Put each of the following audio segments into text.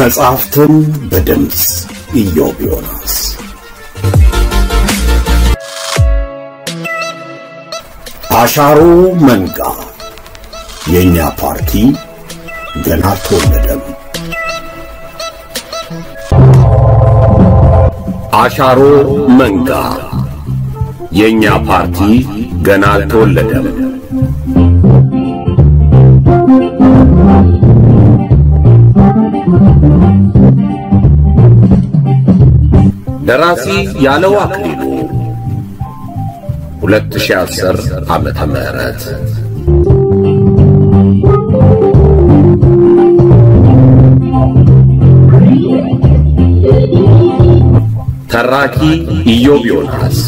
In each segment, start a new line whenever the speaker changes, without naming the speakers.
መጽሐፍትን በድምጽ ኢዮብ ዮናስ አሻሮ መንጋ የኛ ፓርቲ ገና ተወለደም አሻሮ መንጋ የኛ ፓርቲ ገና ተወለደም ደራሲ ያለው አክሊሉ 2010 ዓመተ ምህረት ተራኪ ኢዮብ ዮናስ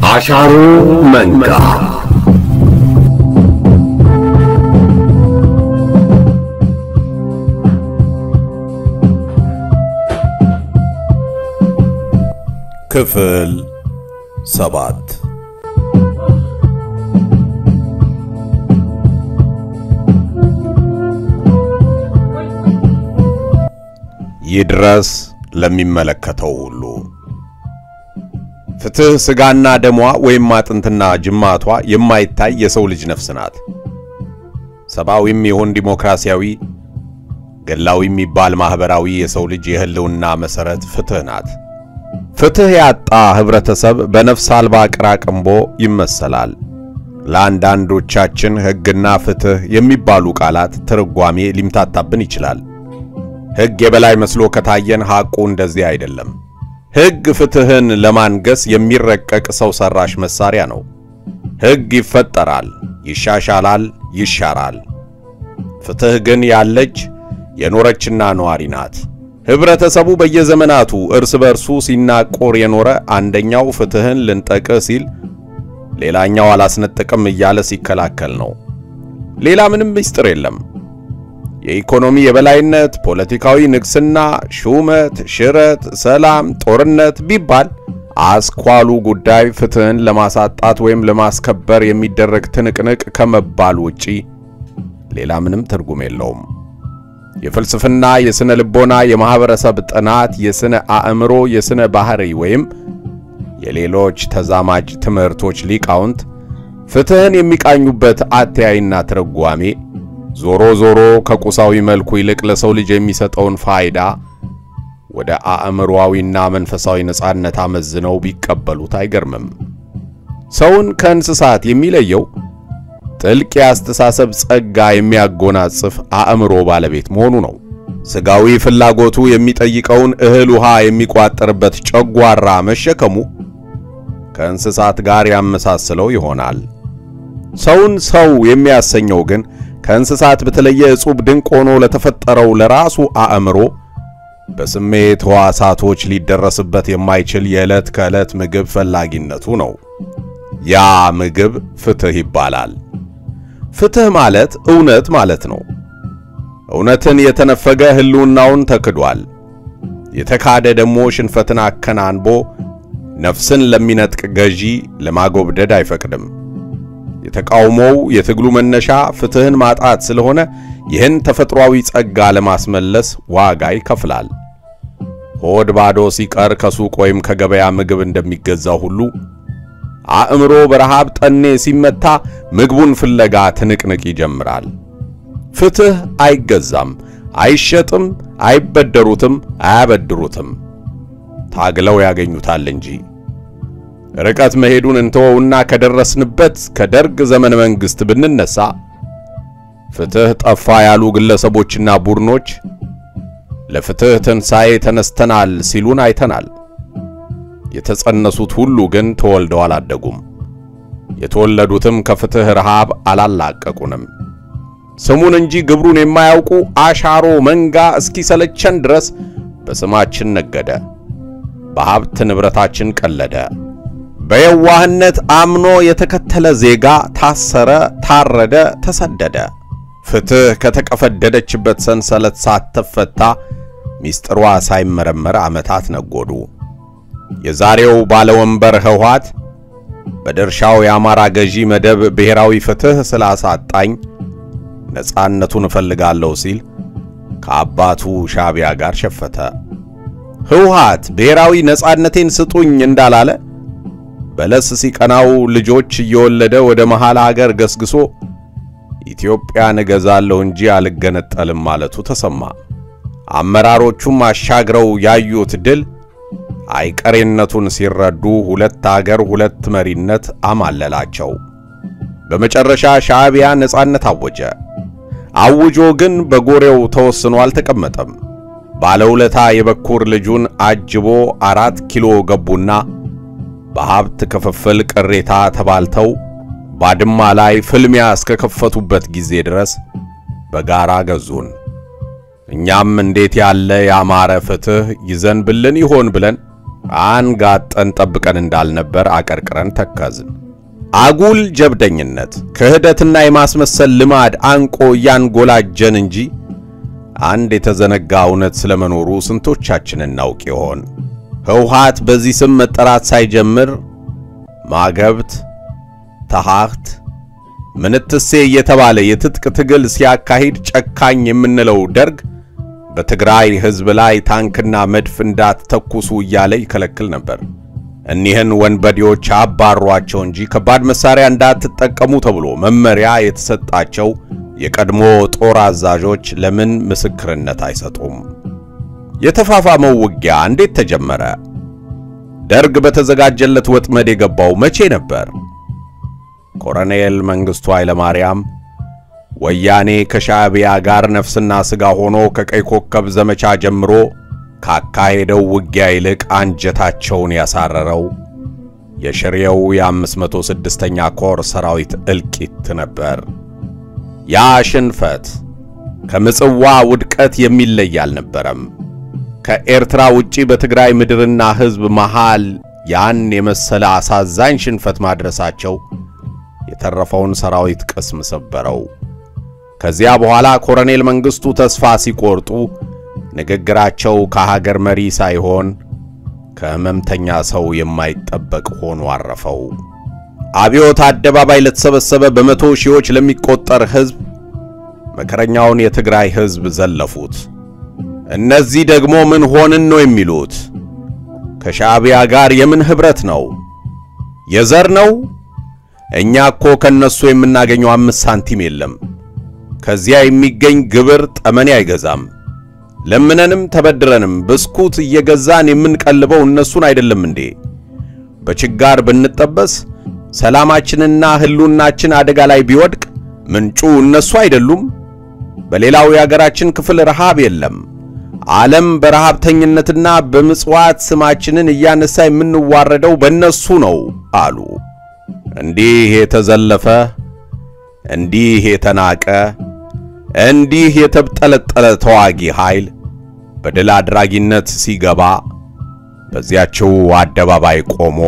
አሻሮ መንጋ ክፍል 7 ይድረስ ለሚመለከተው ሁሉ ፍትህ ስጋና ደሟ ወይም አጥንትና ጅማቷ የማይታይ የሰው ልጅ ነፍስ ናት። ሰባዊም ይሁን ዲሞክራሲያዊ ገላዊ የሚባል ማህበራዊ የሰው ልጅ የህልውና መሰረት ፍትህ ናት። ፍትህ ያጣ ህብረተሰብ በነፍስ አልባ ቅራቅንቦ ይመሰላል። ለአንዳንዶቻችን ህግና ፍትህ የሚባሉ ቃላት ትርጓሜ ሊምታታብን ይችላል። ህግ የበላይ መስሎ ከታየን ሐቁ እንደዚህ አይደለም። ህግ ፍትህን ለማንገስ የሚረቀቅ ሰው ሰራሽ መሳሪያ ነው። ህግ ይፈጠራል፣ ይሻሻላል፣ ይሻራል። ፍትህ ግን ያለች የኖረችና ነዋሪ ናት። ህብረተሰቡ በየዘመናቱ እርስ በርሱ ሲናቆር የኖረ አንደኛው ፍትህን ልንጠቅ ሲል ሌላኛው አላስነጥቀም እያለ ሲከላከል ነው። ሌላ ምንም ምስጢር የለም። የኢኮኖሚ የበላይነት፣ ፖለቲካዊ ንግስና፣ ሹመት፣ ሽረት፣ ሰላም፣ ጦርነት ቢባል አስኳሉ ጉዳይ ፍትህን ለማሳጣት ወይም ለማስከበር የሚደረግ ትንቅንቅ ከመባል ውጪ ሌላ ምንም ትርጉም የለውም። የፍልስፍና፣ የስነ ልቦና፣ የማህበረሰብ ጥናት፣ የስነ አእምሮ፣ የስነ ባህሪ ወይም የሌሎች ተዛማጅ ትምህርቶች ሊቃውንት ፍትህን የሚቃኙበት አተያይና ትርጓሜ ዞሮ ዞሮ ከቁሳዊ መልኩ ይልቅ ለሰው ልጅ የሚሰጠውን ፋይዳ ወደ አእምሮአዊና መንፈሳዊ ነጻነት አመዝነው ቢቀበሉት አይገርምም። ሰውን ከእንስሳት የሚለየው ጥልቅ የአስተሳሰብ ጸጋ የሚያጎናጽፍ አእምሮ ባለቤት መሆኑ ነው። ስጋዊ ፍላጎቱ የሚጠይቀውን እህል ውሃ የሚቋጠርበት ጨጓራ መሸከሙ ከእንስሳት ጋር ያመሳሰለው ይሆናል። ሰውን ሰው የሚያሰኘው ግን ከእንስሳት በተለየ እጹብ ድንቅ ሆኖ ለተፈጠረው ለራሱ አእምሮ በስሜት ሕዋሳቶች ሊደረስበት የማይችል የዕለት ከዕለት ምግብ ፈላጊነቱ ነው። ያ ምግብ ፍትህ ይባላል። ፍትህ ማለት እውነት ማለት ነው። እውነትን የተነፈገ ህልውናውን ተክዷል። የተካደ ደግሞ ሽንፈትን አከናንቦ ነፍስን ለሚነጥቅ ገዢ ለማጎብደድ አይፈቅድም። የተቃውሞው የትግሉ መነሻ ፍትህን ማጣት ስለሆነ ይህን ተፈጥሯዊ ጸጋ ለማስመለስ ዋጋ ይከፍላል። ሆድ ባዶ ሲቀር ከሱቅ ወይም ከገበያ ምግብ እንደሚገዛው ሁሉ አእምሮ በረሃብ ጠኔ ሲመታ ምግቡን ፍለጋ ትንቅንቅ ይጀምራል። ፍትህ አይገዛም፣ አይሸጥም፣ አይበደሩትም፣ አያበድሩትም። ታግለው ያገኙታል እንጂ። ርቀት መሄዱን እንተወውና ከደረስንበት ከደርግ ዘመነ መንግስት ብንነሳ ፍትህ ጠፋ ያሉ ግለሰቦችና ቡድኖች ለፍትህ ትንሣኤ ተነስተናል ሲሉን አይተናል። የተጸነሱት ሁሉ ግን ተወልደው አላደጉም። የተወለዱትም ከፍትህ ረሃብ አላላቀቁንም። ስሙን እንጂ ግብሩን የማያውቁ አሻሮ መንጋ እስኪሰለቸን ድረስ በስማችን ነገደ። በሀብት ንብረታችን ቀለደ። በየዋህነት አምኖ የተከተለ ዜጋ ታሰረ፣ ታረደ፣ ተሰደደ። ፍትህ ከተቀፈደደችበት ሰንሰለት ሳትፈታ ሚስጥሯ ሳይመረመር ዓመታት ነጎዱ። የዛሬው ባለወንበር ህዋት በድርሻው የአማራ ገዢ መደብ ብሔራዊ ፍትህ ስላሳጣኝ ነጻነቱን እፈልጋለሁ ሲል ከአባቱ ሻዕቢያ ጋር ሸፈተ። ህወሓት ብሔራዊ ነጻነቴን ስጡኝ እንዳላለ በለስ ሲቀናው ልጆች እየወለደ ወደ መሃል ሀገር ገስግሶ ኢትዮጵያን እገዛለሁ እንጂ አልገነጠልም ማለቱ ተሰማ። አመራሮቹም አሻግረው ያዩት ድል አይቀሬነቱን ሲረዱ ሁለት ሀገር ሁለት መሪነት አማለላቸው። በመጨረሻ ሻዕቢያ ነጻነት አወጀ። አውጆ ግን በጎሬው ተወስኖ አልተቀመጠም። ባለውለታ የበኩር ልጁን አጅቦ 4 ኪሎ ገቡና በሀብት ክፍፍል ቅሬታ ተባልተው ባድማ ላይ ፍልሚያ እስከከፈቱበት ጊዜ ድረስ በጋራ ገዙን። እኛም እንዴት ያለ ያማረ ፍትህ ይዘንብልን ይሆን ብለን አንጋጠን ጠብቀን እንዳልነበር አቀርቅረን ተከዝን። አጉል ጀብደኝነት፣ ክህደትና የማስመሰል ልማድ አንቆ ያንጎላጀን እንጂ አንድ የተዘነጋ እውነት ስለመኖሩ ስንቶቻችን እናውቅ ይሆን? ህወሓት በዚህ ስም መጠራት ሳይጀምር ማገብት፣ ተሃክት፣ ምንትሴ እየተባለ የትጥቅ ትግል ሲያካሂድ ጨካኝ የምንለው ደርግ በትግራይ ህዝብ ላይ ታንክና መድፍ እንዳትተኩሱ እያለ ይከለክል ነበር። እኒህን ወንበዴዎች አባሯቸው እንጂ ከባድ መሳሪያ እንዳትጠቀሙ ተብሎ መመሪያ የተሰጣቸው የቀድሞ ጦር አዛዦች ለምን ምስክርነት አይሰጡም? የተፋፋመው ውጊያ እንዴት ተጀመረ? ደርግ በተዘጋጀለት ወጥመድ የገባው መቼ ነበር? ኮሎኔል መንግስቱ ኃይለማርያም ወያኔ ከሻዕቢያ ጋር ነፍስና ሥጋ ሆኖ ከቀይ ኮከብ ዘመቻ ጀምሮ ካካሄደው ውጊያ ይልቅ አንጀታቸውን ያሳረረው የሽሬው የ506ኛ ኮር ሰራዊት እልቂት ነበር። ያ ሽንፈት ከምጽዋ ውድቀት የሚለይ አልነበረም። ከኤርትራ ውጪ በትግራይ ምድርና ህዝብ መሃል ያን የመሰለ አሳዛኝ ሽንፈት ማድረሳቸው የተረፈውን ሰራዊት ቅስም ሰበረው። ከዚያ በኋላ ኮሎኔል መንግስቱ ተስፋ ሲቆርጡ ንግግራቸው ከሀገር መሪ ሳይሆን ከህመምተኛ ሰው የማይጠበቅ ሆኖ አረፈው። አብዮት አደባባይ ለተሰበሰበ በመቶ ሺዎች ለሚቆጠር ህዝብ መከረኛውን የትግራይ ህዝብ ዘለፉት። እነዚህ ደግሞ ምን ሆንን ነው የሚሉት? ከሻዕቢያ ጋር የምን ህብረት ነው? የዘር ነው? እኛ እኮ ከነሱ የምናገኘው 5 ሳንቲም የለም። ከዚያ የሚገኝ ግብር ጠመኔ አይገዛም። ለምነንም ተበድረንም ብስኩት እየገዛን የምንቀልበው እነሱን አይደለም እንዴ? በችጋር ብንጠበስ ሰላማችንና ህልውናችን አደጋ ላይ ቢወድቅ ምንጩ እነሱ አይደሉም? በሌላው የሀገራችን ክፍል ረሃብ የለም። ዓለም በረሃብተኝነትና በምጽዋት ስማችንን እያነሳ የምንዋረደው በእነሱ ነው አሉ። እንዲህ የተዘለፈ፣ እንዲህ የተናቀ፣ እንዲህ የተብጠለጠለ ተዋጊ ኃይል በድል አድራጊነት ሲገባ በዚያቸው አደባባይ ቆሞ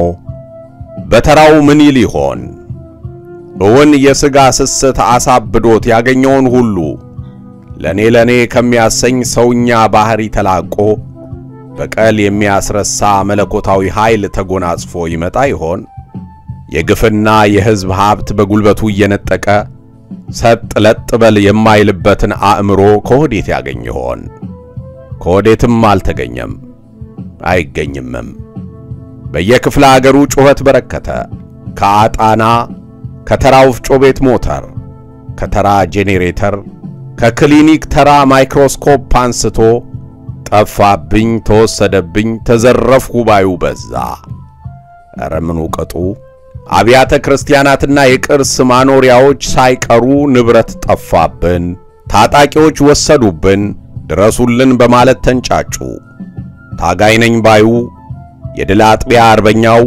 በተራው ምን ይል ይሆን? እውን የሥጋ ስስት አሳብዶት ያገኘውን ሁሉ ለኔ ከሚያሰኝ ሰውኛ ባህሪ ተላቆ በቀል የሚያስረሳ መለኮታዊ ኃይል ተጎናጽፎ ይመጣ ይሆን? የግፍና የሕዝብ ሀብት በጉልበቱ እየነጠቀ ሰጥ ለጥ በል የማይልበትን አእምሮ ከወዴት ያገኝ ይሆን? ከወዴትም አልተገኘም፣ አይገኝምም። በየክፍለ ሀገሩ ጩኸት በረከተ። ከአጣና፣ ከተራ ወፍጮ ቤት ሞተር፣ ከተራ ጄኔሬተር፣ ከክሊኒክ ተራ ማይክሮስኮፕ አንስቶ ጠፋብኝ፣ ተወሰደብኝ፣ ተዘረፍኩ ባዩ በዛ። ኧረ ምኑ ቅጡ! አብያተ ክርስቲያናትና የቅርስ ማኖሪያዎች ሳይቀሩ ንብረት ጠፋብን፣ ታጣቂዎች ወሰዱብን፣ ድረሱልን በማለት ተንጫጩ። ታጋይ ነኝ ባዩ የድል አጥቢያ አርበኛው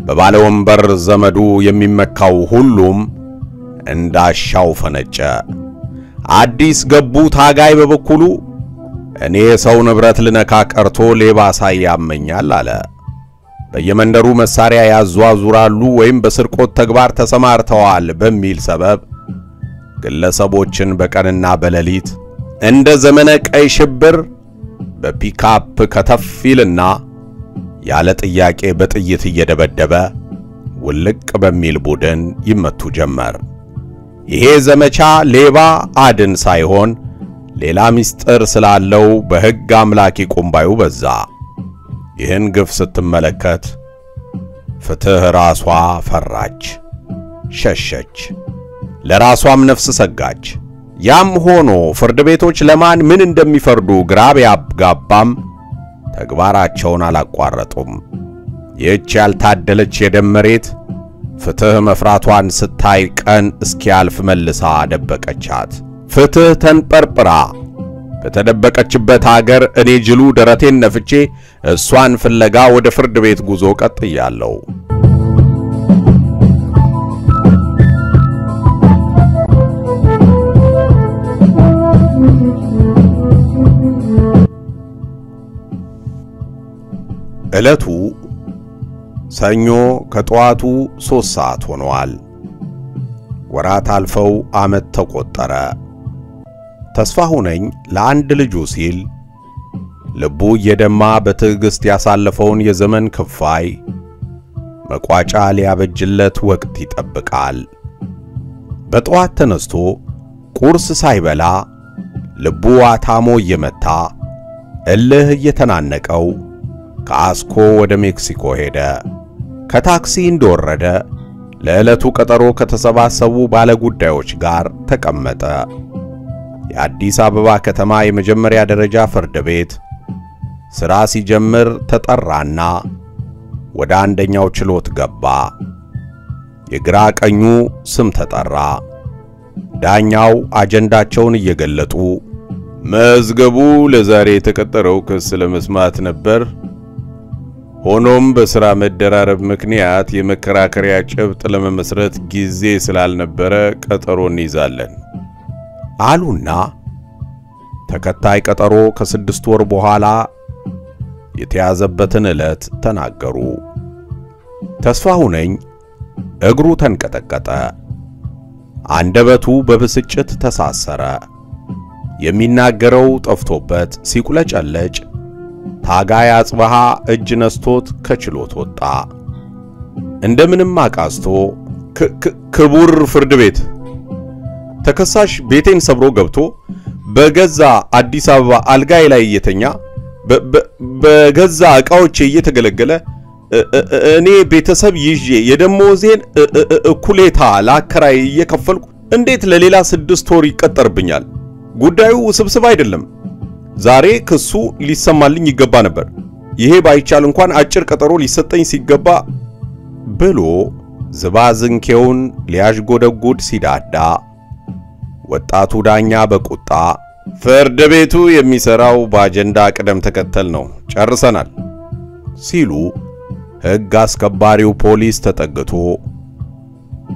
በባለ ወንበር ዘመዱ የሚመካው ሁሉም እንዳሻው ፈነጨ። አዲስ ገቡ ታጋይ በበኩሉ እኔ ሰው ንብረት ልነካ ቀርቶ ሌባ ሳያመኛል አለ። በየመንደሩ መሳሪያ ያዟዙራሉ ወይም በስርቆት ተግባር ተሰማርተዋል በሚል ሰበብ ግለሰቦችን በቀንና በሌሊት እንደ ዘመነ ቀይ ሽብር በፒካፕ ከተፊልና ያለ ጥያቄ በጥይት እየደበደበ ውልቅ በሚል ቡድን ይመቱ ጀመር። ይሄ ዘመቻ ሌባ አድን ሳይሆን ሌላ ምስጢር ስላለው በሕግ አምላኪ ቁምባዩ በዛ። ይህን ግፍ ስትመለከት ፍትህ ራሷ ፈራች፣ ሸሸች፣ ለራሷም ነፍስ ሰጋች። ያም ሆኖ ፍርድ ቤቶች ለማን ምን እንደሚፈርዱ ግራ ቢያጋባም ተግባራቸውን አላቋረጡም። ይህች ያልታደለች የደም መሬት ፍትህ መፍራቷን ስታይ ቀን እስኪያልፍ መልሳ ደበቀቻት። ፍትህ ተንጠርጥራ በተደበቀችበት ሀገር እኔ ጅሉ ደረቴን ነፍቼ እሷን ፍለጋ ወደ ፍርድ ቤት ጉዞ ቀጥያለሁ። ዕለቱ ሰኞ ከጠዋቱ 3 ሰዓት ሆኗል። ወራት አልፈው ዓመት ተቆጠረ። ተስፋሁነኝ ለአንድ ልጁ ሲል ልቡ እየደማ በትዕግስት ያሳለፈውን የዘመን ክፋይ መቋጫ ሊያበጅለት ወቅት ይጠብቃል። በጠዋት ተነስቶ ቁርስ ሳይበላ ልቡ አታሞ እየመታ እልህ እየተናነቀው ከአስኮ ወደ ሜክሲኮ ሄደ። ከታክሲ እንደወረደ ለዕለቱ ቀጠሮ ከተሰባሰቡ ባለጉዳዮች ጋር ተቀመጠ። የአዲስ አበባ ከተማ የመጀመሪያ ደረጃ ፍርድ ቤት ሥራ ሲጀምር ተጠራና ወደ አንደኛው ችሎት ገባ። የግራ ቀኙ ስም ተጠራ። ዳኛው አጀንዳቸውን እየገለጡ መዝገቡ ለዛሬ የተቀጠረው ክስ ለመስማት ነበር። ሆኖም በሥራ መደራረብ ምክንያት የመከራከሪያ ጭብጥ ለመመስረት ጊዜ ስላልነበረ ቀጠሮ እንይዛለን አሉና ተከታይ ቀጠሮ ከ6 ወር በኋላ የተያዘበትን ዕለት ተናገሩ። ተስፋሁነኝ እግሩ ተንቀጠቀጠ። አንደበቱ በብስጭት ተሳሰረ። የሚናገረው ጠፍቶበት ሲቁለጨለጭ ታጋይ አጽባሃ እጅ ነስቶት ከችሎት ወጣ። እንደምንም አቃስቶ ክቡር ፍርድ ቤት ተከሳሽ ቤቴን ሰብሮ ገብቶ በገዛ አዲስ አበባ አልጋይ ላይ እየተኛ በገዛ ዕቃዎቼ እየተገለገለ እኔ ቤተሰብ ይዤ የደሞዜን እኩሌታ ለአከራይ እየከፈልኩ እንዴት ለሌላ 6 ወር ይቀጠርብኛል? ጉዳዩ ውስብስብ አይደለም። ዛሬ ክሱ ሊሰማልኝ ይገባ ነበር። ይሄ ባይቻል እንኳን አጭር ቀጠሮ ሊሰጠኝ ሲገባ ብሎ ዝባዝንኬውን ሊያሽጎደጉድ ሲዳዳ ወጣቱ ዳኛ በቁጣ ፍርድ ቤቱ የሚሰራው በአጀንዳ ቅደም ተከተል ነው፣ ጨርሰናል ሲሉ ሕግ አስከባሪው ፖሊስ ተጠግቶ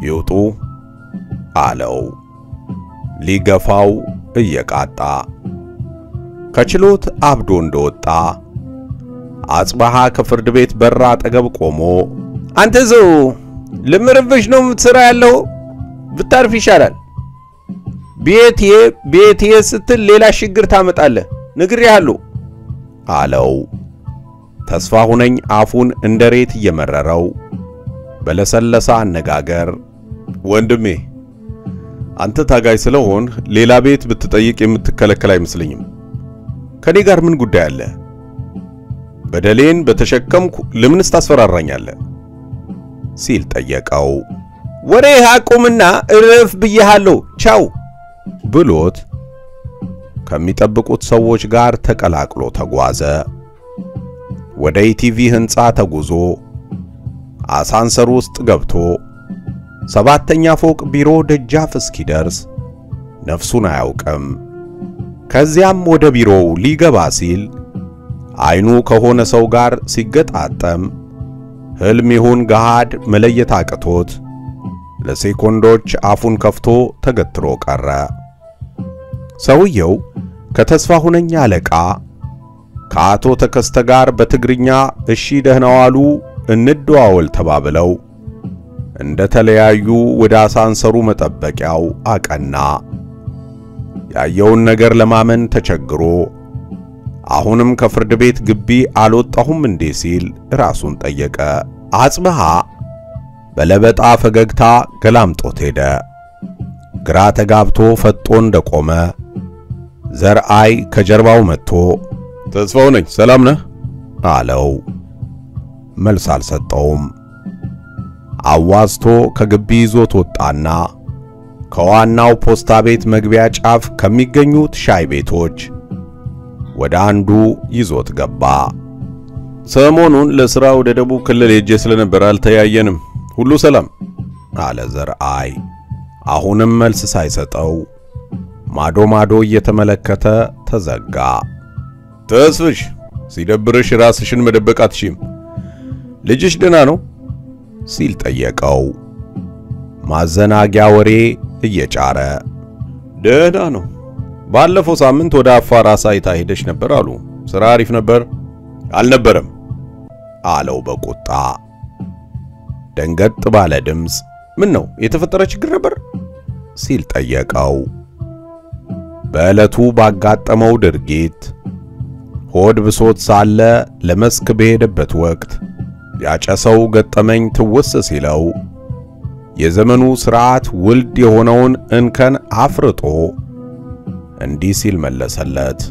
ይውጡ አለው። ሊገፋው እየቃጣ ከችሎት አብዶ እንደወጣ አጽባሃ ከፍርድ ቤት በር አጠገብ ቆሞ አንተ ዘው ለምርብሽ ነው የምትሰራ ያለው፣ ብታርፍ ይሻላል። ቤቴ ስትል ሌላ ችግር ታመጣለህ ነግሬሃለሁ አለው። ተስፋሁነኝ አፉን እንደሬት እየመረረው በለሰለሰ አነጋገር ወንድሜ አንተ ታጋይ ስለሆን ሌላ ቤት ብትጠይቅ የምትከለከል አይመስልኝም። ከኔ ጋር ምን ጉዳይ አለ? በደሌን በተሸከምኩ ለምንስ ታስፈራራኛለህ? ሲል ጠየቀው። ወሬ አቁምና እረፍ ብዬሃለሁ ቻው ብሎት ከሚጠብቁት ሰዎች ጋር ተቀላቅሎ ተጓዘ። ወደ ኢቲቪ ህንጻ ተጉዞ አሳንሰር ውስጥ ገብቶ 7ኛ ፎቅ ቢሮ ደጃፍ እስኪደርስ ነፍሱን አያውቅም። ከዚያም ወደ ቢሮው ሊገባ ሲል አይኑ ከሆነ ሰው ጋር ሲገጣጠም ህልም ይሁን ገሃድ መለየት አቅቶት ለሴኮንዶች አፉን ከፍቶ ተገትሮ ቀረ። ሰውየው ከተስፋሁነኝ አለቃ ከአቶ ተከስተ ጋር በትግርኛ እሺ ደህና ዋሉ እንደዋወል ተባብለው እንደተለያዩ ወደ አሳንሰሩ መጠበቂያው አቀና። ያየውን ነገር ለማመን ተቸግሮ አሁንም ከፍርድ ቤት ግቢ አልወጣሁም እንዴ ሲል ራሱን ጠየቀ። አጽባሃ በለበጣ ፈገግታ ገላምጦት ሄደ። ግራ ተጋብቶ ፈጦ እንደቆመ ዘርአይ ከጀርባው መጥቶ ተስፋው ነኝ ሰላም ነህ አለው። መልስ አልሰጠውም። አዋዝቶ ከግቢ ይዞት ወጣና ከዋናው ፖስታ ቤት መግቢያ ጫፍ ከሚገኙት ሻይ ቤቶች ወደ አንዱ ይዞት ገባ። ሰሞኑን ለሥራ ወደ ደቡብ ክልል ሄጄ ስለነበር አልተያየንም፣ ሁሉ ሰላም አለ ዘርአይ። አሁንም መልስ ሳይሰጠው ማዶ ማዶ እየተመለከተ ተዘጋ። ተስፍሽ ሲደብርሽ ራስሽን መደበቅ አትችይም፣ ልጅሽ ደህና ነው ሲል ጠየቀው። ማዘናጊያ ወሬ እየጫረ ደህና ነው፣ ባለፈው ሳምንት ወደ አፋር አሳይታ ሄደሽ ነበር አሉ። ሥራ አሪፍ ነበር? አልነበረም አለው በቁጣ። ደንገጥ ባለ ድምፅ ምን ነው የተፈጠረ ችግር ነበር ሲል ጠየቀው። በዕለቱ ባጋጠመው ድርጊት ሆድ ብሶት ሳለ ለመስክ በሄደበት ወቅት ያጨሰው ገጠመኝ ትውስ ሲለው የዘመኑ ሥርዓት ውልድ የሆነውን እንከን አፍርጦ እንዲህ ሲል መለሰለት።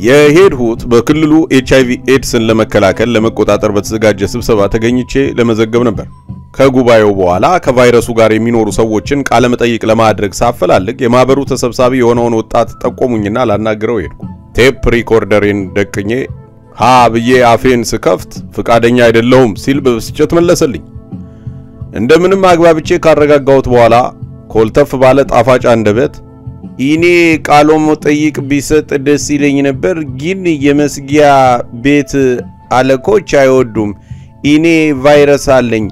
የሄድሁት በክልሉ HIV ኤድስን ለመከላከል ለመቆጣጠር በተዘጋጀ ስብሰባ ተገኝቼ ለመዘገብ ነበር። ከጉባኤው በኋላ ከቫይረሱ ጋር የሚኖሩ ሰዎችን ቃለ መጠይቅ ለማድረግ ሳፈላልግ የማህበሩ ተሰብሳቢ የሆነውን ወጣት ጠቆሙኝና ላናግረው ሄድኩ። ቴፕ ሪኮርደሬን ደቅኜ ሃ ብዬ አፌን ስከፍት ፍቃደኛ አይደለሁም ሲል በብስጭት መለሰልኝ። እንደምንም አግባብቼ ካረጋጋሁት በኋላ ኮልተፍ ባለ ጣፋጭ አንደበት ኢኔ ቃለ መጠይቅ ቢሰጥ ደስ ይለኝ ነበር፣ ግን የመስጊያ ቤት አለቆች አይወዱም። ኢኔ ቫይረስ አለኝ፣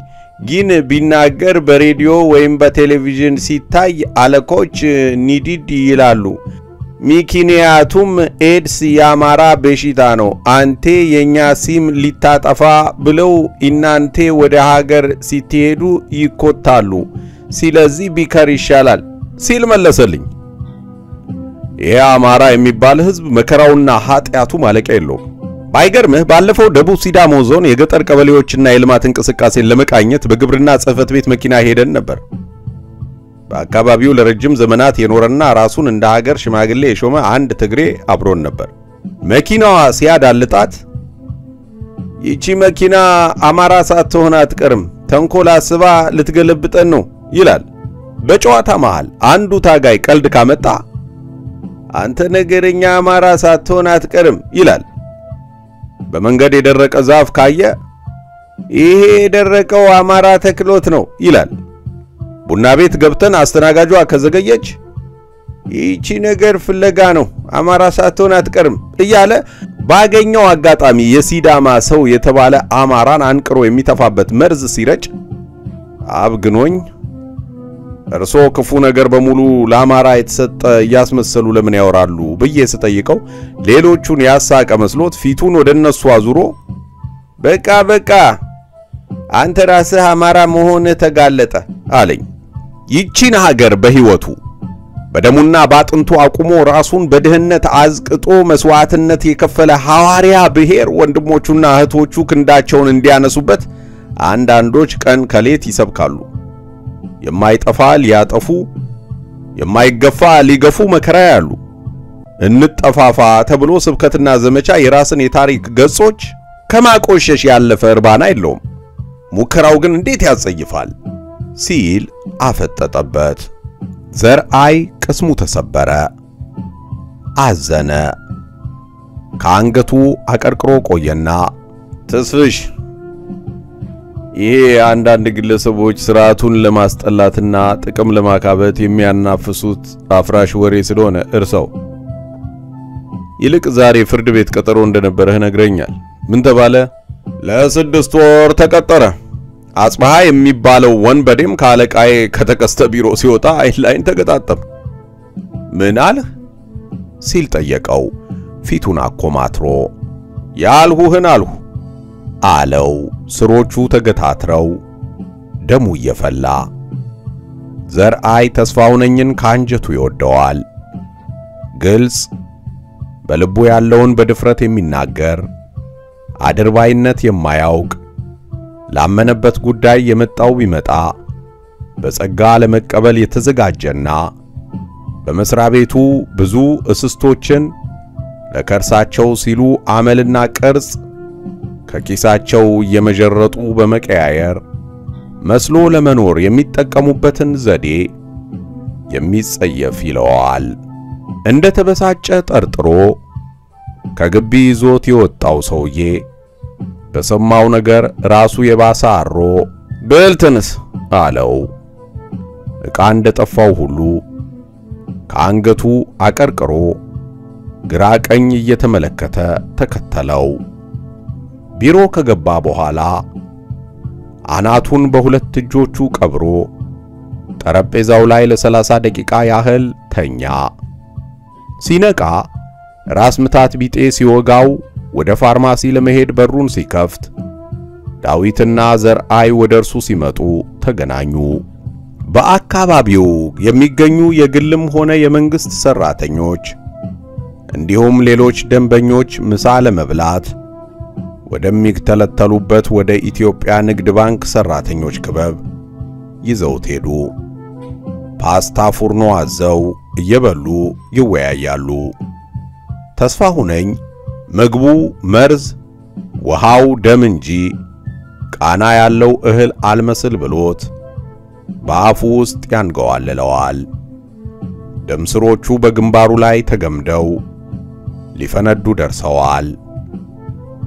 ግን ቢናገር በሬዲዮ ወይም በቴሌቪዥን ሲታይ አለቆች ንዲድ ይላሉ። ምክንያቱም ኤድስ የአማራ በሽታ ነው። አንተ የኛ ሲም ሊታጠፋ ብለው እናንተ ወደ ሀገር ሲትሄዱ ይኮታሉ። ስለዚህ ቢከር ይሻላል ሲል መለሰልኝ። ይሄ አማራ የሚባል ህዝብ መከራውና ኃጢያቱ ማለቂያ የለውም። ባይገርምህ ባለፈው ደቡብ ሲዳሞ ዞን የገጠር ቀበሌዎችና የልማት እንቅስቃሴን ለመቃኘት በግብርና ጽሕፈት ቤት መኪና ሄደን ነበር። በአካባቢው ለረጅም ዘመናት የኖረና ራሱን እንደ ሀገር ሽማግሌ የሾመ አንድ ትግሬ አብሮን ነበር። መኪናዋ ሲያዳልጣት ይቺ መኪና አማራ ሳትሆን አትቀርም፣ ተንኮል አስባ ልትገለብጠን ነው ይላል። በጨዋታ መሃል አንዱ ታጋይ ቀልድ ካመጣ አንተ ነገረኛ አማራ ሳትሆን አትቀርም ይላል። በመንገድ የደረቀ ዛፍ ካየ ይሄ የደረቀው አማራ ተክሎት ነው ይላል። ቡና ቤት ገብተን አስተናጋጇ ከዘገየች ይቺ ነገር ፍለጋ ነው አማራ ሳትሆን አትቀርም እያለ ባገኘው አጋጣሚ የሲዳማ ሰው የተባለ አማራን አንቅሮ የሚተፋበት መርዝ ሲረጭ አብግኖኝ እርሶ ክፉ ነገር በሙሉ ለአማራ የተሰጠ ያስመሰሉ ለምን ያወራሉ ብዬ ስጠይቀው ሌሎቹን ያሳቀ መስሎት ፊቱን ወደነሱ አዙሮ በቃ አንተ ራስህ አማራ መሆን ተጋለጠ አለኝ። ይቺን ሀገር በህይወቱ በደሙና ባጥንቱ አቁሞ ራሱን በድህነት አዝቅጦ መስዋዕትነት የከፈለ ሐዋርያ ብሔር ወንድሞቹና እህቶቹ ክንዳቸውን እንዲያነሱበት አንዳንዶች ቀን ከሌት ይሰብካሉ። የማይጠፋ ሊያጠፉ የማይገፋ ሊገፉ መከራ ያሉ እንጠፋፋ ተብሎ ስብከትና ዘመቻ የራስን የታሪክ ገጾች ከማቆሸሽ ያለፈ እርባና የለውም። ሙከራው ግን እንዴት ያጸይፋል ሲል አፈጠጠበት። ዘርአይ ቅስሙ ተሰበረ፣ አዘነ። ከአንገቱ አቀርቅሮ ቆየና ተስፍሽ ይሄ አንዳንድ ግለሰቦች ስርዓቱን ለማስጠላትና ጥቅም ለማካበት የሚያናፍሱት አፍራሽ ወሬ ስለሆነ እርሰው። ይልቅ ዛሬ ፍርድ ቤት ቀጠሮ እንደነበረህ ነግረኛል። ምን ተባለ? ለ6 ወር ተቀጠረ። አጽባሃ የሚባለው ወንበዴም ካለቃዬ ከተቀስተ ቢሮ ሲወጣ አይን ተገጣጠም። ምን አለህ ሲል ጠየቀው ፊቱን አኮማትሮ። ያልሁህን አልሁ አለው ስሮቹ ተገታትረው ደሙ እየፈላ። ዘርአይ ተስፋውነኝን ካንጀቱ ይወደዋል። ግልጽ በልቡ ያለውን በድፍረት የሚናገር አድርባይነት የማያውቅ ላመነበት ጉዳይ የመጣው ቢመጣ በጸጋ ለመቀበል የተዘጋጀና በመስሪያ ቤቱ ብዙ እስስቶችን ለከርሳቸው ሲሉ አመልና ቅርጽ ከኪሳቸው የመጀረጡ በመቀያየር መስሎ ለመኖር የሚጠቀሙበትን ዘዴ የሚጸየፍ ይለዋል። እንደ ተበሳጨ ጠርጥሮ ከግቢ ይዞት የወጣው ሰውዬ በሰማው ነገር ራሱ የባሰ አሮ በልተንስ አለው። ዕቃ እንደጠፋው ሁሉ ከአንገቱ አቀርቅሮ ግራ ቀኝ እየተመለከተ ተከተለው። ቢሮ ከገባ በኋላ አናቱን በሁለት እጆቹ ቀብሮ ጠረጴዛው ላይ ለ30 ደቂቃ ያህል ተኛ። ሲነቃ ራስ ምታት ቢጤ ሲወጋው ወደ ፋርማሲ ለመሄድ በሩን ሲከፍት ዳዊትና ዘርአይ ወደ እርሱ ሲመጡ ተገናኙ። በአካባቢው የሚገኙ የግልም ሆነ የመንግስት ሰራተኞች እንዲሁም ሌሎች ደንበኞች ምሳ ለመብላት ወደሚተለተሉበት ወደ ኢትዮጵያ ንግድ ባንክ ሰራተኞች ክበብ ይዘውት ሄዱ። ፓስታ ፉርኖ አዘው እየበሉ ይወያያሉ። ተስፋሁነኝ ምግቡ መርዝ ውሃው ደም እንጂ ቃና ያለው እህል አልመስል ብሎት በአፉ ውስጥ ያንገዋልለዋል። ደምስሮቹ በግንባሩ ላይ ተገምደው ሊፈነዱ ደርሰዋል።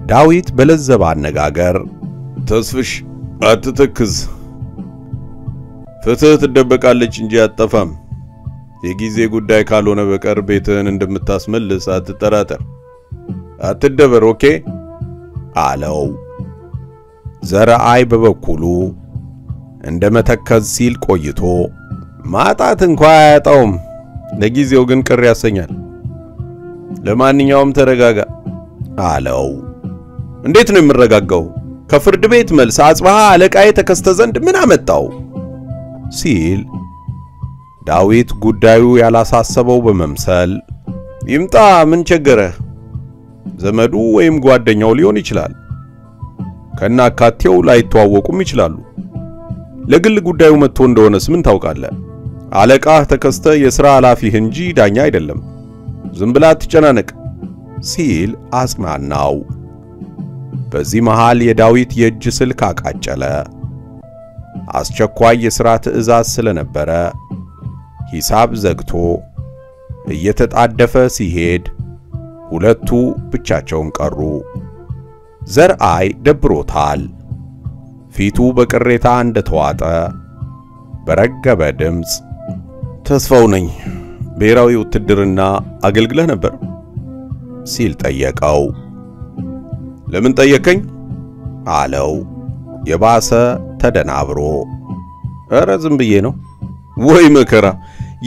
ዳዊት በለዘባ አነጋገር ተስፍሽ አትተክዝ፣ ፍትህ ትደበቃለች እንጂ አትጠፋም፣ የጊዜ ጉዳይ ካልሆነ በቀር ቤትህን እንደምታስመልስ አትጠራጠር፣ አትደበር ኦኬ አለው። ዘርአይ በበኩሉ እንደመተከዝ ሲል ቆይቶ ማጣት እንኳን አያጣውም፣ ለጊዜው ግን ቅር ያሰኛል፣ ለማንኛውም ተረጋጋ አለው። እንዴት ነው የምረጋጋው? ከፍርድ ቤት መልስ አጽባሃ አለቃዬ ተከስተ ዘንድ ምን አመጣው ሲል ዳዊት ጉዳዩ ያላሳሰበው በመምሰል ይምጣ ምን ቸገረህ? ዘመዱ ወይም ጓደኛው ሊሆን ይችላል። ከናካቴው ላይተዋወቁም ይችላሉ። ለግል ጉዳዩ መጥቶ እንደሆነስ ምን ታውቃለህ? አለቃህ ተከስተ የሥራ ኃላፊህ እንጂ ዳኛ አይደለም። ዝም ብላ አትጨናነቅ ሲል አጽናናው። በዚህ መሃል የዳዊት የእጅ ስልክ አቃጨለ። አስቸኳይ የሥራ ትዕዛዝ ስለነበረ ሂሳብ ዘግቶ እየተጣደፈ ሲሄድ ሁለቱ ብቻቸውን ቀሩ። ዘርአይ ደብሮታል። ፊቱ በቅሬታ እንደተዋጠ በረገበ ድምፅ ተስፋሁነኝ ብሔራዊ ውትድርና አገልግለህ ነበር ሲል ጠየቀው። ለምን ጠየቀኝ አለው የባሰ ተደናብሮ። ኧረ ዝም ብዬ ነው። ወይ መከራ!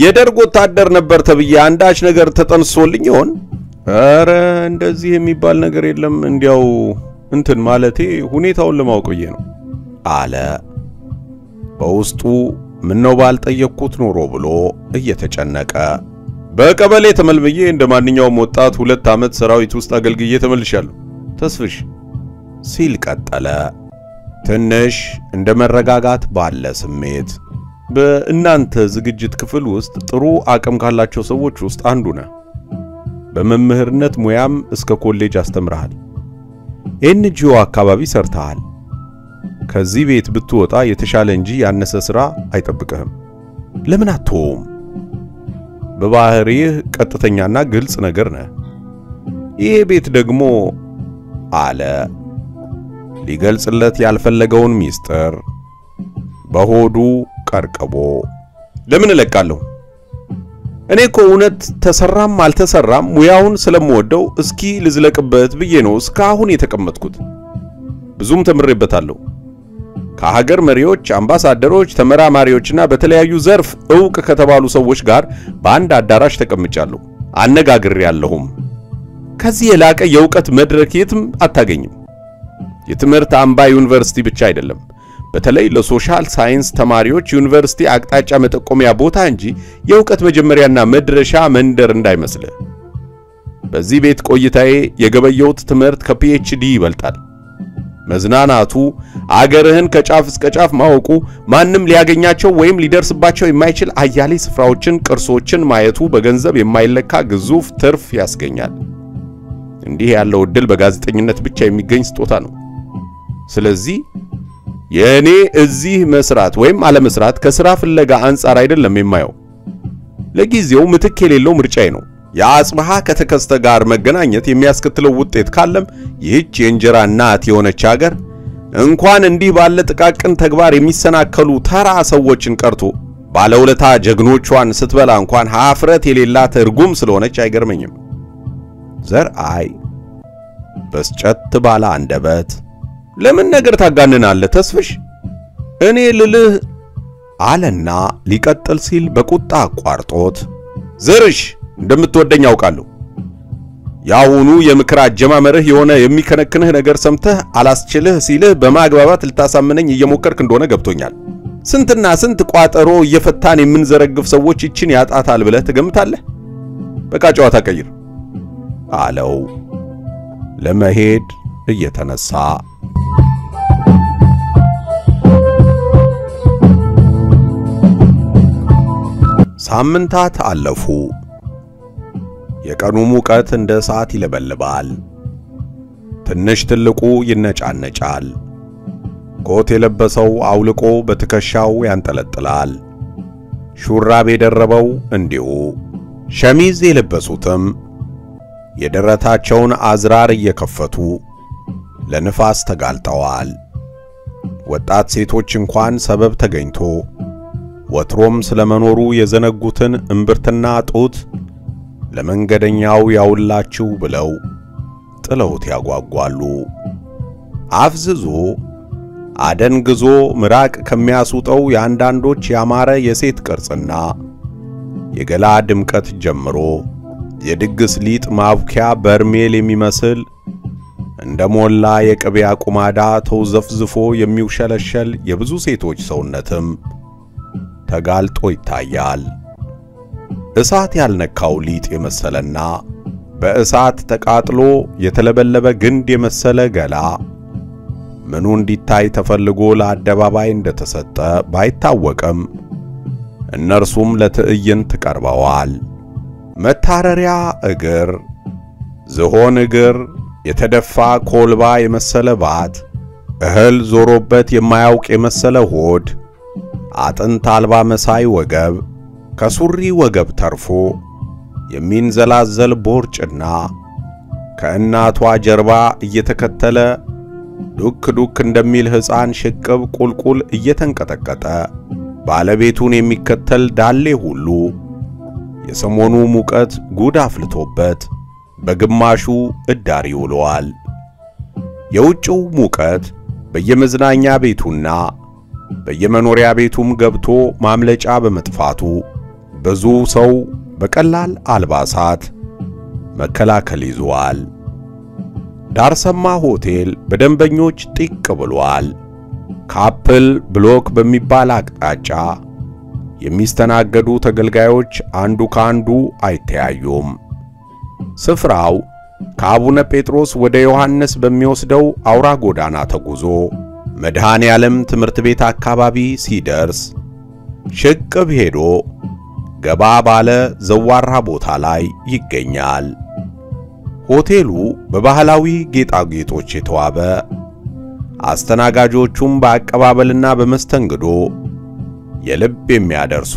የደርግ ወታደር ነበር ተብዬ አንዳች ነገር ተጠንሶልኝ ይሆን? ኧረ እንደዚህ የሚባል ነገር የለም፣ እንዲያው እንትን ማለቴ ሁኔታውን ለማወቅዬ ነው አለ። በውስጡ ምነው ባልጠየቅኩት ኖሮ ብሎ እየተጨነቀ። በቀበሌ ተመልምዬ እንደማንኛውም ወጣት 2 ዓመት ሰራዊት ውስጥ አገልግዬ ተመልሻለሁ ተስፍሽ ሲል ቀጠለ። ትንሽ እንደ መረጋጋት ባለ ስሜት በእናንተ ዝግጅት ክፍል ውስጥ ጥሩ አቅም ካላቸው ሰዎች ውስጥ አንዱ ነህ። በመምህርነት ሙያም እስከ ኮሌጅ አስተምረሃል። ኤንጂኦ አካባቢ ሰርተሃል። ከዚህ ቤት ብትወጣ የተሻለ እንጂ ያነሰ ሥራ አይጠብቅህም። ለምን አትተውም? በባህሪህ ቀጥተኛና ግልጽ ነገር ነህ። ይሄ ቤት ደግሞ አለ ሊገልጽለት ያልፈለገውን ሚስጥር በሆዱ ቀርቅቦ ለምን እለቃለሁ? እኔ እኮ እውነት ተሰራም አልተሰራም ሙያውን ስለምወደው እስኪ ልዝለቅበት ብዬ ነው እስካሁን የተቀመጥኩት። ብዙም ተምሬበታለሁ። ከሀገር መሪዎች፣ አምባሳደሮች፣ ተመራማሪዎችና በተለያዩ ዘርፍ ዕውቅ ከተባሉ ሰዎች ጋር በአንድ አዳራሽ ተቀምጫለሁ። አነጋግሬያለሁም። ከዚህ የላቀ የዕውቀት መድረክ የትም አታገኝም። የትምህርት አምባ ዩኒቨርሲቲ ብቻ አይደለም፣ በተለይ ለሶሻል ሳይንስ ተማሪዎች ዩኒቨርሲቲ አቅጣጫ መጠቆሚያ ቦታ እንጂ የዕውቀት መጀመሪያና መድረሻ መንደር እንዳይመስልህ። በዚህ ቤት ቆይታዬ የገበየሁት ትምህርት ከፒኤችዲ ይበልጣል። መዝናናቱ፣ አገርህን ከጫፍ እስከ ጫፍ ማወቁ፣ ማንም ሊያገኛቸው ወይም ሊደርስባቸው የማይችል አያሌ ስፍራዎችን፣ ቅርሶችን ማየቱ በገንዘብ የማይለካ ግዙፍ ትርፍ ያስገኛል። እንዲህ ያለው ዕድል በጋዜጠኝነት ብቻ የሚገኝ ስጦታ ነው። ስለዚህ የኔ እዚህ መስራት ወይም አለመስራት ከሥራ ፍለጋ አንፃር አይደለም የማየው። ለጊዜው ምትክ የሌለው ምርጫዬ ነው። የአጽብሃ ከተከስተ ጋር መገናኘት የሚያስከትለው ውጤት ካለም ይህች የእንጀራ እናት የሆነች ሀገር እንኳን እንዲህ ባለ ጥቃቅን ተግባር የሚሰናከሉ ተራ ሰዎችን ቀርቶ ባለውለታ ጀግኖቿን ስትበላ እንኳን ሀፍረት የሌላት እርጉም ስለሆነች አይገርመኝም። ዘርአይ በስጨት ባለ አንደበት ለምን ነገር ታጋንናለህ ተስፍሽ? እኔ ልልህ አለና ሊቀጥል ሲል በቁጣ አቋርጦት ዘርሽ እንደምትወደኝ አውቃለሁ። ያሁኑ የምክር አጀማመርህ የሆነ የሚከነክንህ ነገር ሰምተህ አላስችልህ ሲልህ በማግባባት ልታሳምነኝ እየሞከርክ እንደሆነ ገብቶኛል። ስንትና ስንት ቋጠሮ እየፈታን የምንዘረግፍ ሰዎች ይችን ያጣታል ብለህ ትገምታለህ? በቃ ጨዋታ ቀይር አለው ለመሄድ እየተነሳ። ሳምንታት አለፉ። የቀኑ ሙቀት እንደ እሳት ይለበልባል። ትንሽ ትልቁ ይነጫነጫል። ኮት የለበሰው አውልቆ በትከሻው ያንጠለጥላል። ሹራብ የደረበው እንዲሁ። ሸሚዝ የለበሱትም የደረታቸውን አዝራር እየከፈቱ ለንፋስ ተጋልጠዋል። ወጣት ሴቶች እንኳን ሰበብ ተገኝቶ ወትሮም ስለመኖሩ የዘነጉትን እምብርትና ጡት ለመንገደኛው ያውላችሁ ብለው ጥለውት ያጓጓሉ። አፍዝዞ አደንግዞ ምራቅ ከሚያስውጠው የአንዳንዶች ያማረ የሴት ቅርጽና የገላ ድምቀት ጀምሮ የድግስ ሊጥ ማብኪያ በርሜል የሚመስል እንደሞላ የቅቤ አቁማዳ ተውዘፍዝፎ የሚውሸለሸል የብዙ ሴቶች ሰውነትም ተጋልጦ ይታያል። እሳት ያልነካው ሊጥ የመሰለና በእሳት ተቃጥሎ የተለበለበ ግንድ የመሰለ ገላ ምኑ እንዲታይ ተፈልጎ ለአደባባይ እንደተሰጠ ባይታወቅም እነርሱም ለትዕይንት ቀርበዋል። መታረሪያ እግር፣ ዝሆን እግር፣ የተደፋ ኮልባ የመሰለ ባት፣ እህል ዞሮበት የማያውቅ የመሰለ ሆድ፣ አጥንት አልባ መሳይ ወገብ፣ ከሱሪ ወገብ ተርፎ የሚንዘላዘል ቦርጭና ከእናቷ ጀርባ እየተከተለ ዱክ ዱክ እንደሚል ሕፃን ሽቅብ ቁልቁል እየተንቀጠቀጠ ባለቤቱን የሚከተል ዳሌ ሁሉ የሰሞኑ ሙቀት ጉድ አፍልቶበት በግማሹ እዳሪ ውሏል። የውጭው ሙቀት በየመዝናኛ ቤቱና በየመኖሪያ ቤቱም ገብቶ ማምለጫ በመጥፋቱ ብዙ ሰው በቀላል አልባሳት መከላከል ይዟል። ዳርሰማ ሆቴል በደንበኞች ጢቅ ብሏል። ካፕል ብሎክ በሚባል አቅጣጫ የሚስተናገዱ ተገልጋዮች አንዱ ካንዱ አይተያዩም። ስፍራው ከአቡነ ጴጥሮስ ወደ ዮሐንስ በሚወስደው አውራ ጎዳና ተጉዞ መድኃኔ ዓለም ትምህርት ቤት አካባቢ ሲደርስ ሽቅብ ሄዶ ገባ ባለ ዘዋራ ቦታ ላይ ይገኛል። ሆቴሉ በባህላዊ ጌጣጌጦች የተዋበ፣ አስተናጋጆቹም በአቀባበልና በመስተንግዶ የልብ የሚያደርሱ፣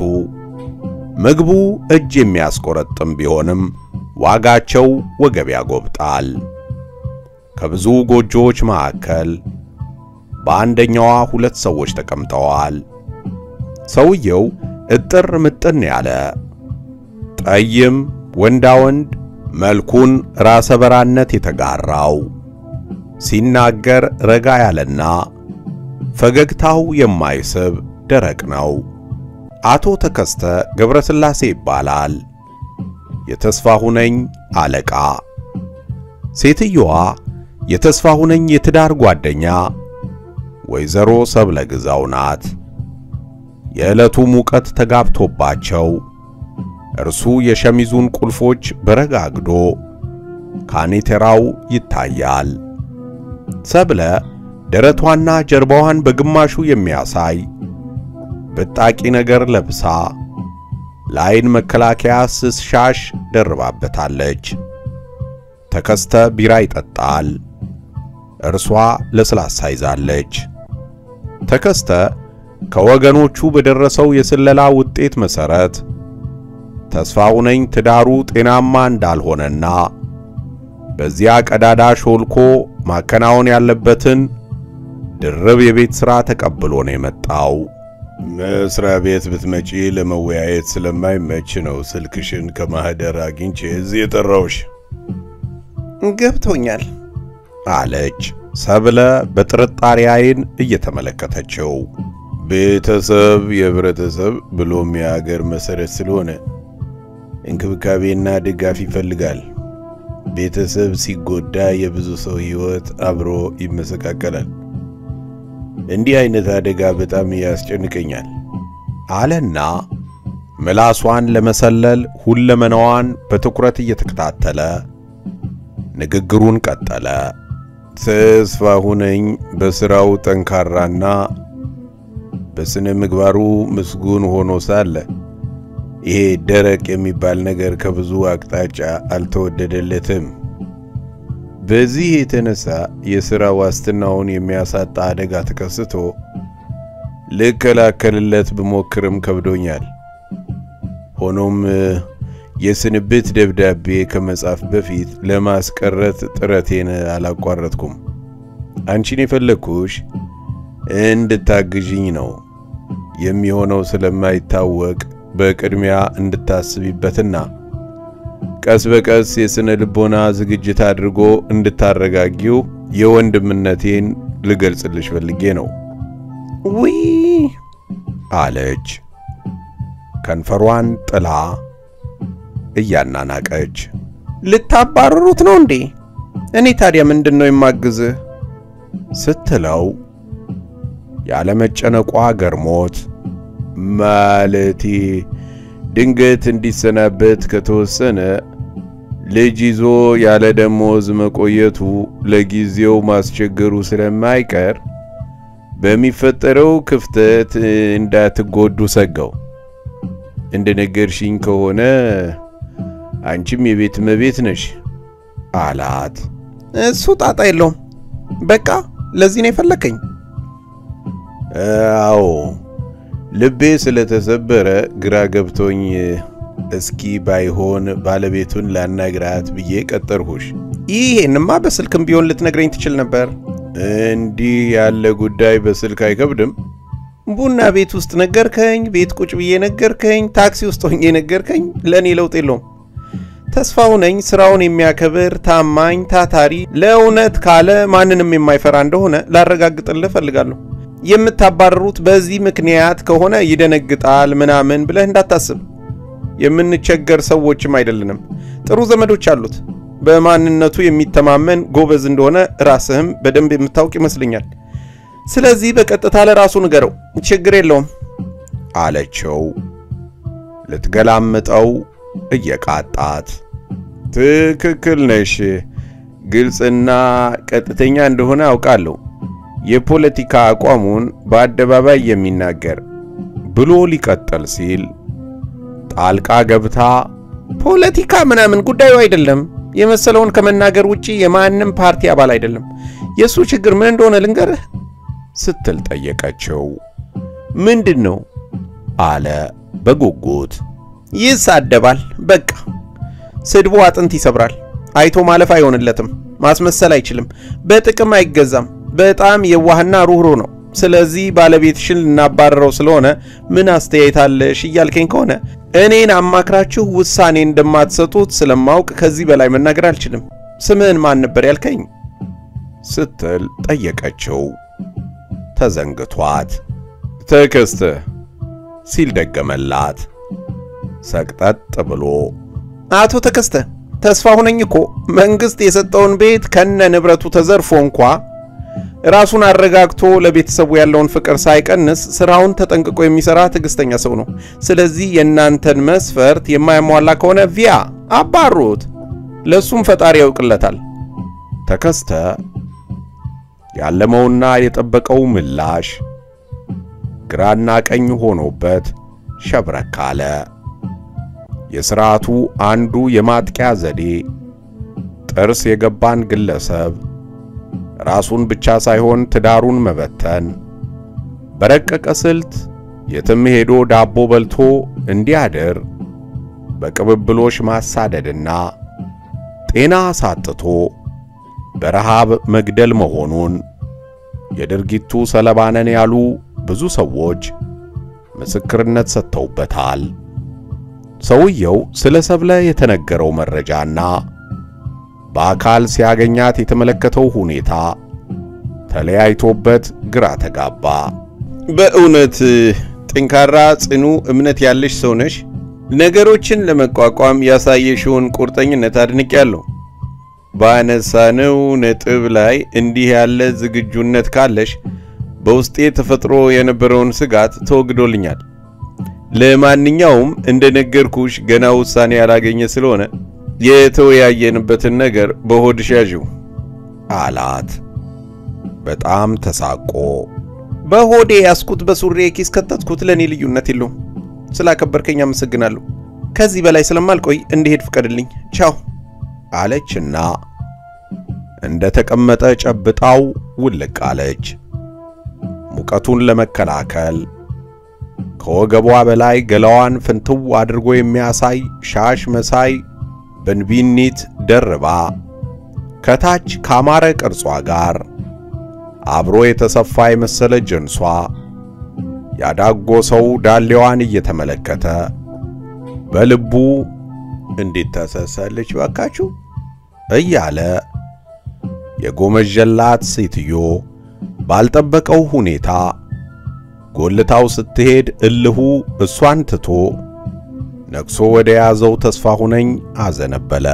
ምግቡ እጅ የሚያስቆረጥም ቢሆንም ዋጋቸው ወገብ ያጎብጣል። ከብዙ ጎጆዎች መካከል በአንደኛዋ ሁለት ሰዎች ተቀምጠዋል። ሰውየው እጥር ምጥን ያለ ጠይም ወንዳ ወንድ፣ መልኩን ራሰ በራነት የተጋራው፣ ሲናገር ረጋ ያለና ፈገግታው የማይስብ ደረቅ ነው። አቶ ተከስተ ገብረስላሴ ይባላል። የተስፋሁነኝ አለቃ። ሴትየዋ የተስፋሁነኝ የትዳር ጓደኛ ወይዘሮ ሰብለ ግዛው ናት። የዕለቱ ሙቀት ተጋብቶባቸው እርሱ የሸሚዙን ቁልፎች በረጋግዶ ካኔቴራው ይታያል። ሰብለ ደረቷና ጀርባዋን በግማሹ የሚያሳይ ብጣቂ ነገር ለብሳ ላይን መከላከያ ስስ ሻሽ ደርባበታለች። ተከስተ ቢራ ይጠጣል። እርሷ ለስላሳ ይዛለች። ተከስተ ከወገኖቹ በደረሰው የስለላ ውጤት መሰረት ተስፋው ነኝ ትዳሩ ጤናማ እንዳልሆነና በዚያ ቀዳዳ ሾልኮ ማከናወን ያለበትን ድርብ የቤት ሥራ ተቀብሎ ነው የመጣው። መስሪያ ቤት ብትመጪ ለመወያየት ስለማይመች ነው ስልክሽን ከማህደር አግኝቼ እዚህ የጠራውሽ።
ገብቶኛል
አለች ሰብለ በጥርጣሬ አይን እየተመለከተችው። ቤተሰብ የህብረተሰብ ብሎም የሀገር መሰረት ስለሆነ እንክብካቤና ድጋፍ ይፈልጋል። ቤተሰብ ሲጎዳ የብዙ ሰው ህይወት አብሮ ይመሰቃቀላል። እንዲህ አይነት አደጋ በጣም ያስጨንቀኛል አለና ምላሷን ለመሰለል ሁለመናዋን በትኩረት እየተከታተለ ንግግሩን ቀጠለ። ተስፋው ነኝ በስራው ጠንካራና በስነ ምግባሩ ምስጉን ሆኖ ሳለ ይሄ ደረቅ የሚባል ነገር ከብዙ አቅጣጫ አልተወደደለትም። በዚህ የተነሳ የሥራ ዋስትናውን የሚያሳጣ አደጋ ተከስቶ ልከላከልለት ብሞክርም ከብዶኛል። ሆኖም የስንብት ደብዳቤ ከመጻፍ በፊት ለማስቀረት ጥረቴን አላቋረጥኩም። አንቺን የፈለኩሽ እንድታግዢኝ ነው። የሚሆነው ስለማይታወቅ በቅድሚያ እንድታስቢበትና ቀስ በቀስ የስነ ልቦና ዝግጅት አድርጎ እንድታረጋጊው የወንድምነቴን ልገልጽልሽ ፈልጌ ነው።
ውይ
አለች ከንፈሯን ጥላ እያናናቀች።
ልታባረሩት ነው እንዴ? እኔ ታዲያ ምንድነው የማግዝህ
ስትለው ያለ መጨነቋ ገርሞት ማለቴ ድንገት እንዲሰናበት ከተወሰነ ልጅ ይዞ ያለ ደሞዝ መቆየቱ ለጊዜው ማስቸገሩ ስለማይቀር በሚፈጠረው ክፍተት እንዳትጎዱ ሰጋው። እንደነገርሽኝ ከሆነ አንቺም የቤት መቤት ነሽ አላት።
እሱ ጣጣ የለውም። በቃ ለዚህ ነው የፈለከኝ?
አዎ ልቤ ስለተሰበረ ግራ ገብቶኝ እስኪ ባይሆን ባለቤቱን ላናግራት ብዬ ቀጠርሁሽ።
ይሄንማ በስልክም ቢሆን ልትነግረኝ ትችል ነበር።
እንዲህ ያለ ጉዳይ በስልክ አይከብድም?
ቡና ቤት ውስጥ ነገርከኝ፣ ቤት ቁጭ ብዬ ነገርከኝ፣ ታክሲ ውስጥ ሆኜ ነገርከኝ፣ ለኔ ለውጥ የለውም። ተስፋው ነኝ ስራውን የሚያከብር ታማኝ ታታሪ ለእውነት ካለ ማንንም የማይፈራ እንደሆነ ላረጋግጥልህ ፈልጋለሁ። የምታባረሩት በዚህ ምክንያት ከሆነ ይደነግጣል ምናምን ብለህ እንዳታስብ። የምንቸገር ሰዎችም አይደለንም። ጥሩ ዘመዶች አሉት። በማንነቱ የሚተማመን ጎበዝ እንደሆነ ራስህም በደንብ የምታውቅ ይመስለኛል። ስለዚህ በቀጥታ ለራሱ ንገረው፣ ችግር የለውም
አለችው ልትገላምጠው እየቃጣት። ትክክል ነሽ፣ ግልጽና ቀጥተኛ እንደሆነ አውቃለሁ። የፖለቲካ አቋሙን በአደባባይ የሚናገር ብሎ ሊቀጥል ሲል ጣልቃ ገብታ
ፖለቲካ ምናምን ጉዳዩ አይደለም፣ የመሰለውን ከመናገር ውጪ የማንም ፓርቲ አባል አይደለም። የሱ ችግር ምን እንደሆነ ልንገርህ
ስትል ጠየቀችው። ምንድነው አለ በጉጉት።
ይሳደባል። በቃ ስድቡ አጥንት ይሰብራል። አይቶ ማለፍ አይሆንለትም። ማስመሰል አይችልም። በጥቅም አይገዛም። በጣም የዋህና ሩህሩህ ነው። ስለዚህ ባለቤትሽን ልናባረረው ስለሆነ ምን አስተያየት አለሽ እያልከኝ ከሆነ እኔን አማክራችሁ ውሳኔ እንደማትሰጡት ስለማውቅ ከዚህ በላይ መናገር አልችልም። ስምህን ማን ነበር ያልከኝ?
ስትል ጠየቀችው ተዘንግቷት። ተከስተ ሲል ደገመላት ሰቅጠጥ ብሎ።
አቶ ተከስተ ተስፋው ነኝ እኮ መንግስት የሰጠውን ቤት ከነ ንብረቱ ተዘርፎ እንኳ ራሱን አረጋግቶ ለቤተሰቡ ያለውን ፍቅር ሳይቀንስ ስራውን ተጠንቅቆ የሚሰራ ትግስተኛ ሰው ነው። ስለዚህ የናንተን መስፈርት የማያሟላ ከሆነ ቪያ አባሩት፣ ለሱም ፈጣሪ ያውቅለታል።
ተከስተ ያለመውና የጠበቀው ምላሽ ግራና ቀኝ ሆኖበት ሸብረክ አለ። የሥርዓቱ አንዱ የማጥቂያ ዘዴ ጥርስ የገባን ግለሰብ ራሱን ብቻ ሳይሆን ትዳሩን መበተን፣ በረቀቀ ስልት የትም ሄዶ ዳቦ በልቶ እንዲያድር በቅብብሎሽ ማሳደድና ጤና ሳጥቶ በረሃብ መግደል መሆኑን የድርጊቱ ሰለባ ነን ያሉ ብዙ ሰዎች ምስክርነት ሰጥተውበታል። ሰውየው ስለ ሰብለ የተነገረው መረጃና በአካል ሲያገኛት የተመለከተው ሁኔታ ተለያይቶበት ግራ ተጋባ።
በእውነት ጠንካራ ጽኑ እምነት ያለሽ ሰው ነሽ። ነገሮችን ለመቋቋም ያሳየሽውን ቁርጠኝነት አድንቄያለሁ። ባነሳነው ነጥብ ላይ እንዲህ ያለ ዝግጁነት ካለሽ በውስጤ ተፈጥሮ የነበረውን ስጋት ተወግዶልኛል። ለማንኛውም እንደነገርኩሽ ገና ውሳኔ ያላገኘ ስለሆነ የተወያየንበትን ነገር በሆድሽ ያዥው
አላት። በጣም ተሳቆ
በሆዴ ያስኩት በሱሬ ኪስ ከተትኩት ለኔ ልዩነት የለውም። ስላከበርከኝ አመሰግናለሁ። ከዚህ በላይ ስለማልቆይ እንድሄድ ፍቀድልኝ። ቻው
አለችና እንደ ተቀመጠ ጨብጣው ውልቅ አለች። ሙቀቱን ለመከላከል ከወገቧ በላይ ገላዋን ፍንትው አድርጎ የሚያሳይ ሻሽ መሳይ በንቢኒት ደርባ ከታች ካማረ ቅርጿ ጋር አብሮ የተሰፋ የመሰለ ጅንሷ ያዳጎሰው ዳሌዋን እየተመለከተ በልቡ እንዴት ተሰሰለች ባካችሁ እያለ የጎመጀላት ሴትዮ ባልጠበቀው ሁኔታ ጎልታው ስትሄድ እልሁ እሷን ትቶ ነክሶ ወደ ያዘው ተስፋ ሁነኝ አዘነበለ።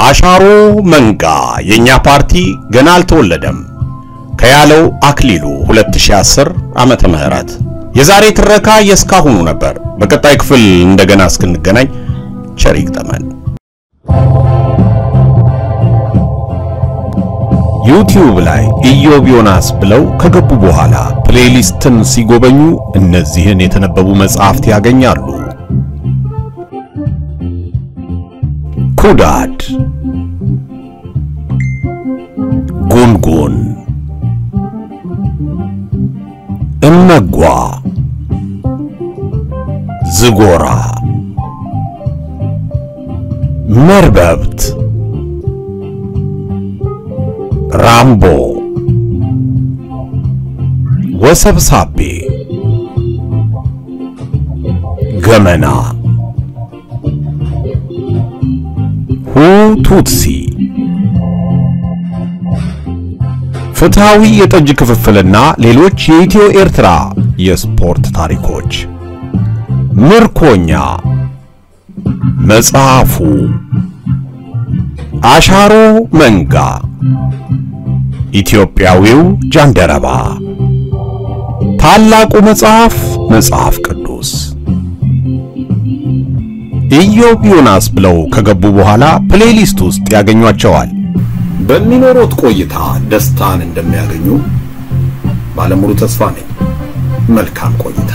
አሻሮ መንጋ የኛ ፓርቲ ገና አልተወለደም ከያለው አክሊሉ 2010 ዓመተ ምህረት የዛሬ ትረካ የስካሁኑ ነበር። በቀጣይ ክፍል እንደገና እስክንገናኝ ቸር ይግጠመን። ዩቲዩብ ላይ ኢዮብ ዮናስ ብለው ከገቡ በኋላ ፕሌሊስትን ሲጎበኙ እነዚህን የተነበቡ መጽሐፍት ያገኛሉ። ኩዳድ፣ ጉንጉን፣ እመጓ፣ ዝጎራ፣ መርበብት፣ ራምቦ፣ ወሰብሳቤ፣ ገመና፣ ሁቱትሲ፣ ፍትሃዊ የጠጅ ክፍፍልና ሌሎች የኢትዮ ኤርትራ የስፖርት ታሪኮች፣ ምርኮኛ፣ መጽሐፉ፣ አሻሮ መንጋ፣ ኢትዮጵያዊው ጃንደረባ፣ ታላቁ መጽሐፍ፣ መጽሐፍ ቅዱስ። ኢዮብ ዮናስ ብለው ከገቡ በኋላ ፕሌሊስት ውስጥ ያገኟቸዋል። በሚኖሩት ቆይታ ደስታን እንደሚያገኙ ባለሙሉ ተስፋ ነኝ። መልካም ቆይታ።